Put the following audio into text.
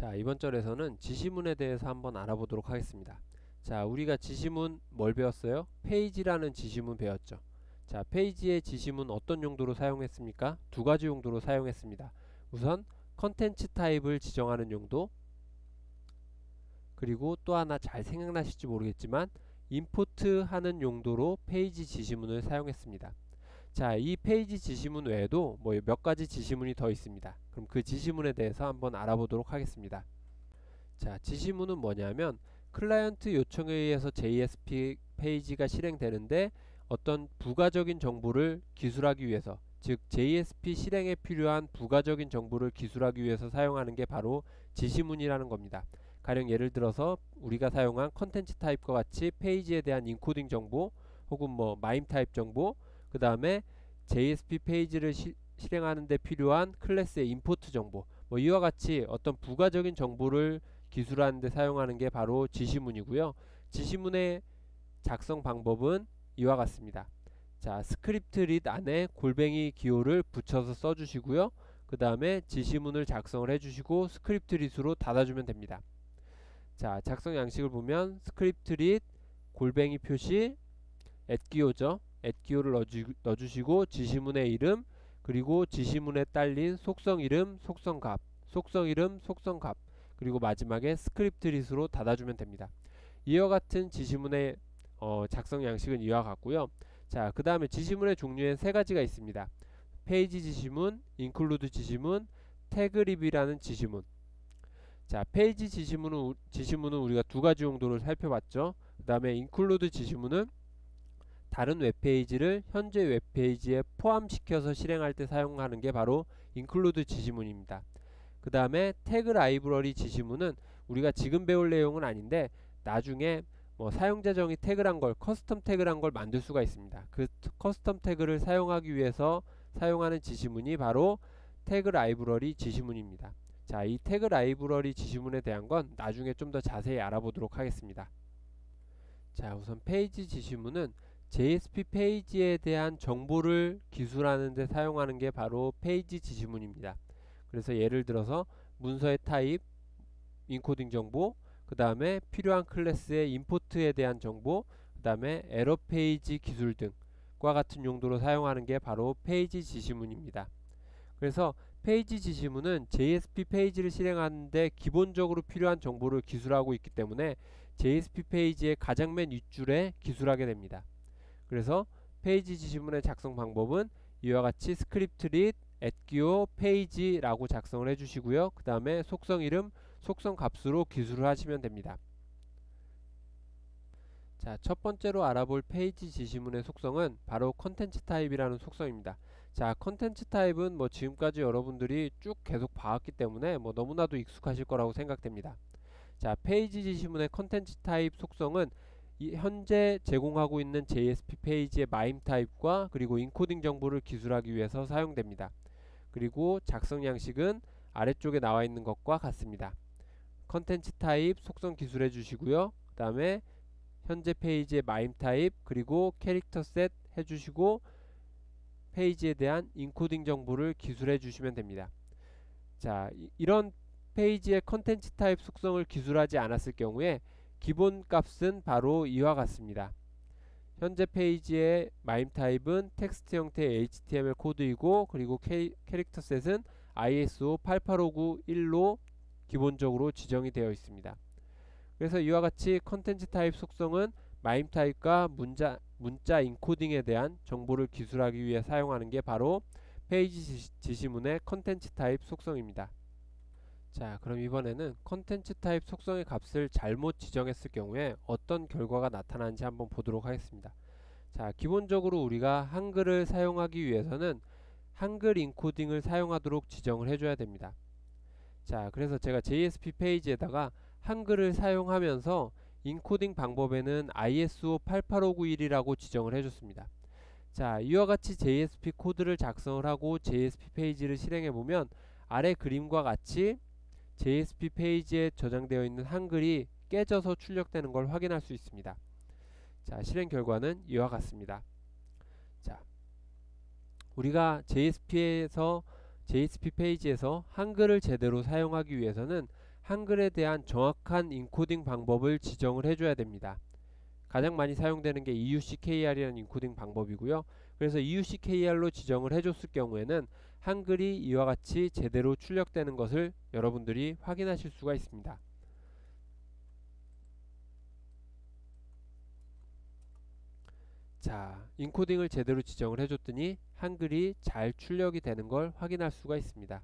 자, 이번 절에서는 지시문에 대해서 한번 알아보도록 하겠습니다. 자, 우리가 지시문 뭘 배웠어요? 페이지라는 지시문 배웠죠. 자, 페이지의 지시문 어떤 용도로 사용했습니까? 두 가지 용도로 사용했습니다. 우선 컨텐츠 타입을 지정하는 용도, 그리고 또 하나 잘 생각나실지 모르겠지만 임포트 하는 용도로 페이지 지시문을 사용했습니다. 자, 이 페이지 지시문 외에도 뭐 몇 가지 지시문이 더 있습니다. 그럼 그 지시문에 대해서 한번 알아보도록 하겠습니다. 자, 지시문은 뭐냐면 클라이언트 요청에 의해서 JSP 페이지가 실행되는데 어떤 부가적인 정보를 기술하기 위해서, 즉 JSP 실행에 필요한 부가적인 정보를 기술하기 위해서 사용하는 게 바로 지시문이라는 겁니다. 가령 예를 들어서 우리가 사용한 컨텐츠 타입과 같이 페이지에 대한 인코딩 정보 혹은 뭐 마임 타입 정보, 그 다음에 JSP 페이지를 실행하는 데 필요한 클래스의 임포트 정보, 뭐 이와 같이 어떤 부가적인 정보를 기술하는 데 사용하는 게 바로 지시문이고요. 지시문의 작성 방법은 이와 같습니다. 자, 스크립트 릿 안에 골뱅이 기호를 붙여서 써주시고요. 그 다음에 지시문을 작성을 해주시고 스크립트 릿으로 닫아주면 됩니다. 자, 작성 양식을 보면 스크립트 릿 골뱅이 표시 @기호죠. @기호를 넣어주시고 지시문의 이름, 그리고 지시문에 딸린 속성 이름, 속성 값, 속성 이름, 속성 값, 그리고 마지막에 스크립트 릿으로 닫아주면 됩니다. 이와 같은 지시문의 작성 양식은 이와 같고요. 자, 그 다음에 지시문의 종류엔 세 가지가 있습니다. 페이지 지시문, 인클루드 지시문, 태그 립이라는 지시문. 자, 페이지 지시문은 우리가 두 가지 용도를 살펴봤죠. 그 다음에 인클루드 지시문은 다른 웹페이지를 현재 웹페이지에 포함시켜서 실행할 때 사용하는 게 바로 인클루드 지시문입니다. 그 다음에 태그 라이브러리 지시문은 우리가 지금 배울 내용은 아닌데 나중에 뭐 사용자 정의 태그란 걸, 커스텀 태그란 걸 만들 수가 있습니다. 그 커스텀 태그를 사용하기 위해서 사용하는 지시문이 바로 태그 라이브러리 지시문입니다. 자, 이 태그 라이브러리 지시문에 대한 건 나중에 좀 더 자세히 알아보도록 하겠습니다. 자, 우선 페이지 지시문은 JSP 페이지에 대한 정보를 기술하는 데 사용하는 게 바로 페이지 지시문입니다. 그래서 예를 들어서 문서의 타입, 인코딩 정보, 그 다음에 필요한 클래스의 임포트에 대한 정보, 그 다음에 에러 페이지 기술 등과 같은 용도로 사용하는 게 바로 페이지 지시문입니다. 그래서 페이지 지시문은 JSP 페이지를 실행하는데 기본적으로 필요한 정보를 기술하고 있기 때문에 JSP 페이지의 가장 맨 윗줄에 기술하게 됩니다. 그래서 페이지 지시문의 작성 방법은 이와 같이 스크립트 릿 @기호 페이지라고 작성을 해주시고요. 그 다음에 속성 이름, 속성 값으로 기술을 하시면 됩니다. 자, 첫 번째로 알아볼 페이지 지시문의 속성은 바로 컨텐츠 타입이라는 속성입니다. 자, 컨텐츠 타입은 뭐 지금까지 여러분들이 쭉 계속 봐왔기 때문에 뭐 너무나도 익숙하실 거라고 생각됩니다. 자, 페이지 지시문의 컨텐츠 타입 속성은 현재 제공하고 있는 JSP 페이지의 마임 타입과 그리고 인코딩 정보를 기술하기 위해서 사용됩니다. 그리고 작성 양식은 아래쪽에 나와 있는 것과 같습니다. 컨텐츠 타입 속성 기술해 주시고요. 그 다음에 현재 페이지의 마임 타입, 그리고 캐릭터 셋 해주시고 페이지에 대한 인코딩 정보를 기술해 주시면 됩니다. 자, 이런 페이지의 컨텐츠 타입 속성을 기술하지 않았을 경우에 기본 값은 바로 이와 같습니다. 현재 페이지의 마임 타입은 텍스트 형태의 HTML 코드이고, 그리고 캐릭터 셋은 ISO 88591로 기본적으로 지정이 되어 있습니다. 그래서 이와 같이 컨텐츠 타입 속성은 마임 타입과 문자 인코딩에 대한 정보를 기술하기 위해 사용하는 게 바로 페이지 지시문의 컨텐츠 타입 속성입니다. 자, 그럼 이번에는 컨텐츠 타입 속성의 값을 잘못 지정했을 경우에 어떤 결과가 나타나는지 한번 보도록 하겠습니다. 자, 기본적으로 우리가 한글을 사용하기 위해서는 한글 인코딩을 사용하도록 지정을 해줘야 됩니다. 자, 그래서 제가 JSP 페이지에다가 한글을 사용하면서 인코딩 방법에는 ISO 88591이라고 지정을 해줬습니다. 자, 이와 같이 JSP 코드를 작성을 하고 JSP 페이지를 실행해 보면 아래 그림과 같이 JSP 페이지에 저장되어 있는 한글이 깨져서 출력되는 걸 확인할 수 있습니다. 자, 실행 결과는 이와 같습니다. 자, 우리가 JSP 페이지에서 한글을 제대로 사용하기 위해서는 한글에 대한 정확한 인코딩 방법을 지정을 해줘야 됩니다. 가장 많이 사용되는 게 EUCKR이라는 인코딩 방법이고요. 그래서 EUCKR로 지정을 해줬을 경우에는 한글이 이와 같이 제대로 출력되는 것을 여러분들이 확인하실 수가 있습니다. 자, 인코딩을 제대로 지정을 해줬더니 한글이 잘 출력이 되는 걸 확인할 수가 있습니다.